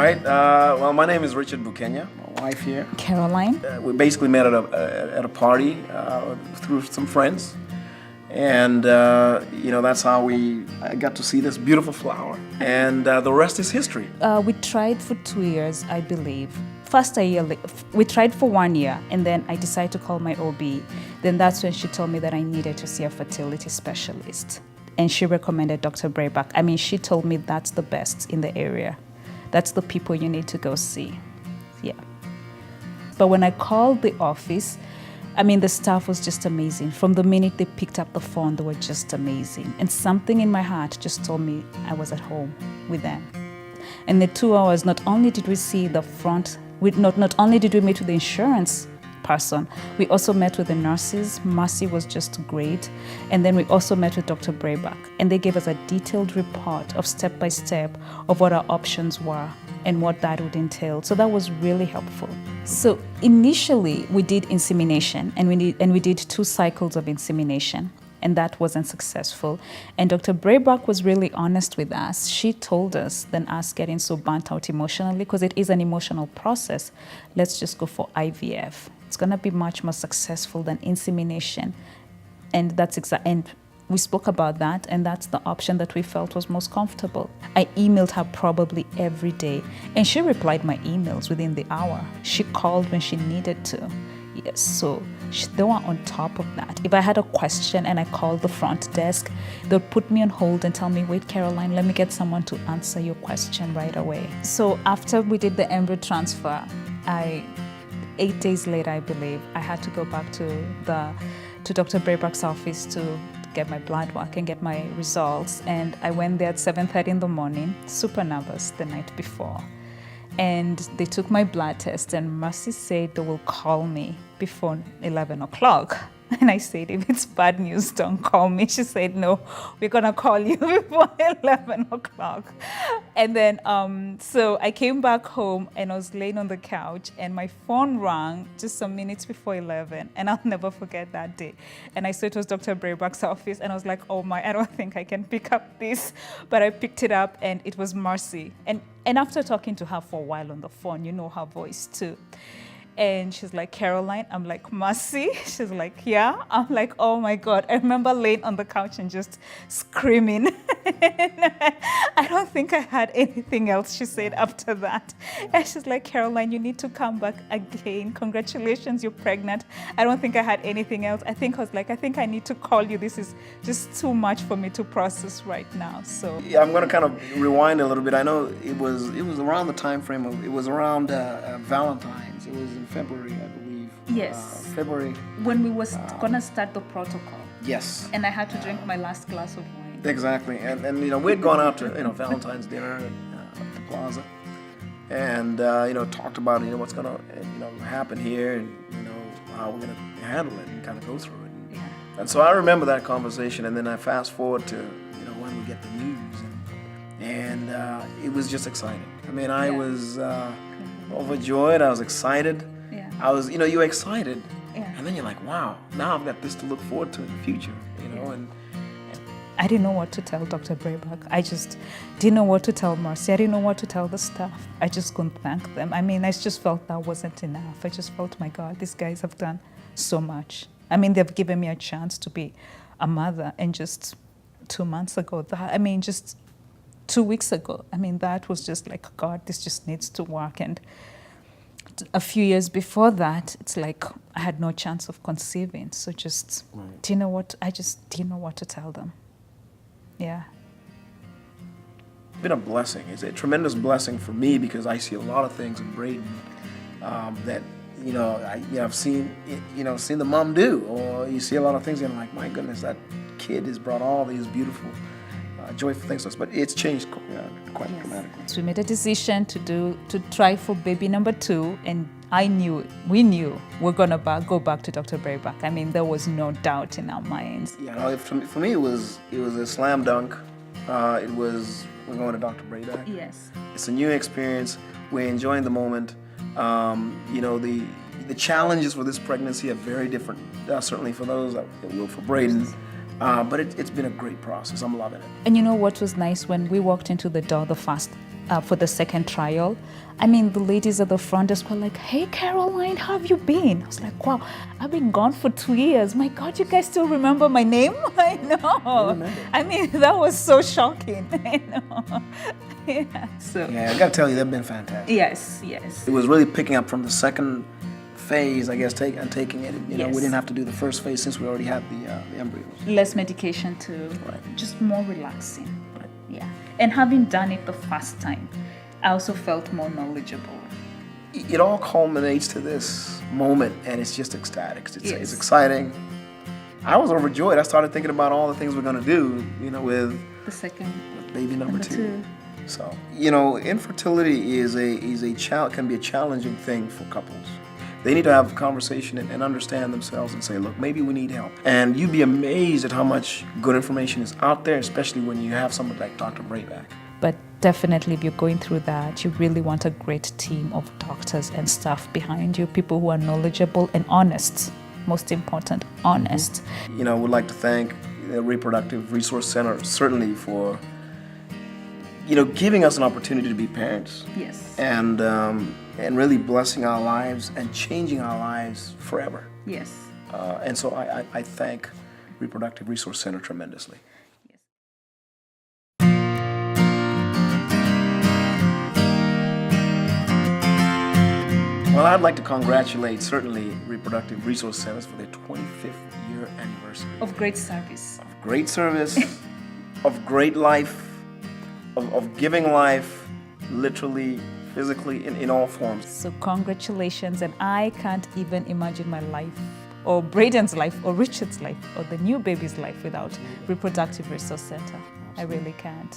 right. Well, my name is Richard Bukenya, my wife here. Carolyne. We basically met at a party through some friends. And, that's how I got to see this beautiful flower. And the rest is history. We tried for 2 years, I believe. First a year, we tried for 1 year, and then I decided to call my OB. Then that's when she told me that I needed to see a fertility specialist. And she recommended Dr. Brayden. I mean, she told me that's the best in the area. That's the people you need to go see. Yeah. But when I called the office, I mean, the staff was just amazing. From the minute they picked up the phone, they were just amazing. And something in my heart just told me I was at home with them. In the 2 hours, not only did we see the front, not only did we meet with the insurance person, we also met with the nurses. Mercy was just great. And then we also met with Dr. Brayden. And they gave us a detailed report of step-by-step of what our options were and what that would entail. So that was really helpful. So initially we did insemination, and we did 2 cycles of insemination, and that wasn't successful. And Dr. Brayden was really honest with us. She told us, than us getting so burnt out emotionally, because it is an emotional process, let's just go for IVF. It's gonna be much more successful than insemination. And that's and we spoke about that, and that's the option that we felt was most comfortable. I emailed her probably every day, and she replied my emails within the hour. She called when she needed to. Yes, so they were on top of that. If I had a question and I called the front desk, they'll put me on hold and tell me, wait, Carolyne, let me get someone to answer your question right away. So after we did the embryo transfer, 8 days later, I believe, I had to go back to Dr. Brayden's office to get my blood work and get my results. And I went there at 7:30 in the morning, super nervous the night before. And they took my blood test, and Mercy said they will call me before 11 o'clock. And I said, if it's bad news, don't call me. She said, no, we're gonna call you before 11 o'clock. And then, so I came back home and I was laying on the couch, and my phone rang just some minutes before 11. And I'll never forget that day. And I saw it was Dr. Brayden's office, and I was like, oh my, I don't think I can pick up this. But I picked it up, and it was Mercy. And after talking to her for a while on the phone, you know her voice too. And she's like, Carolyne. I'm like, Mercy? She's like, yeah. I'm like, oh my God. I remember laying on the couch and just screaming. I don't think I had anything else, she said after that. And she's like, Carolyne, you need to come back again. Congratulations, you're pregnant. I don't think I had anything else. I think I need to call you. This is just too much for me to process right now. So yeah, I'm going to kind of rewind a little bit. I know it was around the time frame of, it was around Valentine's. It was in February, I believe. Yes. February. When we was gonna start the protocol. Yes. And I had to drink my last glass of wine. Exactly. And we'd gone out to, Valentine's dinner at the plaza, and, talked about, what's gonna, happen here, and, how we're gonna handle it and kind of go through it. Yeah. And so I remember that conversation, and then I fast forward to, when we get the news, and it was just exciting. I mean, I was overjoyed. I was excited. Yeah. I was, you're excited, Yeah. and then you're like, wow, now I've got this to look forward to in the future, and I didn't know what to tell Dr. Brayden. I just didn't know what to tell Mercy. I didn't know what to tell the staff. I just couldn't thank them. I mean, I just felt that wasn't enough. I just felt, my God, these guys have done so much. I mean, they've given me a chance to be a mother, and just 2 months ago, just 2 weeks ago, that was just like, God, this just needs to work. And a few years before that, it's like I had no chance of conceiving. So just, do you know what? I just didn't know what to tell them. Yeah. It's been a blessing. It's a tremendous blessing for me, because I see a lot of things in Brayden that, I've seen, seen the mom do, or you see a lot of things and I'm like, my goodness, that kid has brought all these beautiful, joyful things to us. But it's changed quite dramatically. So we made a decision to try for baby number 2, and we knew we're gonna go back to Dr. Brayden. There was no doubt in our minds. Yeah, for me it was a slam dunk. We're going to Dr. Brayden. Yes. It's a new experience. We're enjoying the moment. The challenges for this pregnancy are very different, certainly for those that will for Brayden. But it's been a great process. I'm loving it. And you know what was nice? When we walked into the door the first for the second trial. I mean, the ladies at the front desk were like, "Hey, Carolyne, how have you been?" I was like, "Wow, I've been gone for 2 years. My God, you guys still remember my name?" I know. I mean, that was so shocking. I know. Yeah. So. Yeah, I got to tell you, they've been fantastic. Yes, yes. It was really picking up from the second phase, I guess, taking it. You know, Yes. we didn't have to do the first phase since we already had the embryos. Less medication too. Right. Just more relaxing. Right. Yeah. And having done it the first time, I also felt more knowledgeable. It all culminates to this moment, and it's just ecstatic. It's Yes. exciting. I was overjoyed. I started thinking about all the things we're going to do, you know, with The second. baby number two. two. So, you know, infertility can be a challenging thing for couples. They need to have a conversation and understand themselves and say, look, maybe we need help. And you'd be amazed at how much good information is out there, especially when you have someone like Dr. Brayden. But definitely, if you're going through that, you really want a great team of doctors and staff behind you, people who are knowledgeable and honest. Most important, honest. You know, I would like to thank the Reproductive Resource Center certainly for, you know, giving us an opportunity to be parents. Yes. And really blessing our lives and changing our lives forever. Yes. And so I thank Reproductive Resource Center tremendously. Well, I'd like to congratulate certainly Reproductive Resource Centers for their 25th year anniversary. Of great service. Of great service, of great life, of giving life, literally, physically, in all forms. So congratulations, and I can't even imagine my life, or Brayden's life, or Richard's life, or the new baby's life without Reproductive Resource Center. I really can't.